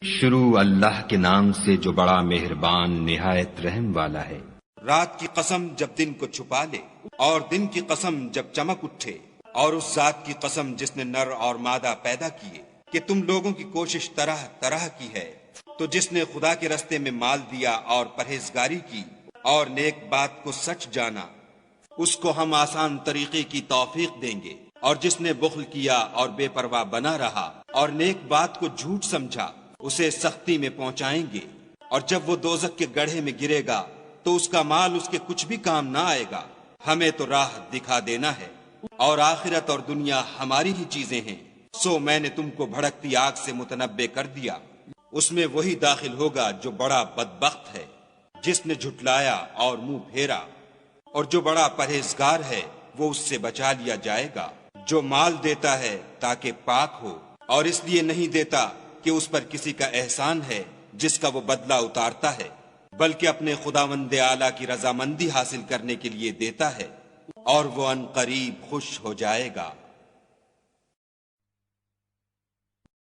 شروع اللہ کے نام سے جو بڑا مہربان نہایت رحم والا ہے۔ رات کی قسم جب دن کو چھپا لے، اور دن کی قسم جب چمک اٹھے، اور اس ذات کی قسم جس نے نر اور مادہ پیدا کیے کہ تم لوگوں کی کوشش طرح طرح کی ہے، تو جس نے خدا کے رستے میں مال دیا اور پرہیزگاری کی اور نیک بات کو سچ جانا، اس کو ہم آسان طریقے کی توفیق دیں گے۔ اور جس نے بخل کیا اور بے پرواہ بنا رہا اور نیک بات کو جھوٹ سمجھا، اسے سختی میں پہنچائیں گے، اور جب وہ دوزخ کے گڑھے میں گرے گا تو اس کا مال اس کے کچھ بھی کام نہ آئے گا۔ ہمیں تو راہ دکھا دینا ہے، اور آخرت اور دنیا ہماری ہی چیزیں ہیں، سو میں نے تم کو بھڑکتی آگ سے متنبع کر دیا، اس میں وہی داخل ہوگا جو بڑا بدبخت ہے، جس نے جھٹلایا اور منہ پھیرا، اور جو بڑا پرہیزگار ہے وہ اس سے بچا لیا جائے گا۔ جو مال دیتا ہے تاکہ پاک ہو، اور اس لیے نہیں دیتا کہ اس پر کسی کا احسان ہے جس کا وہ بدلہ اتارتا ہے، بلکہ اپنے خداوند اعلیٰ کی رضامندی حاصل کرنے کے لیے دیتا ہے، اور وہ ان قریب خوش ہو جائے گا۔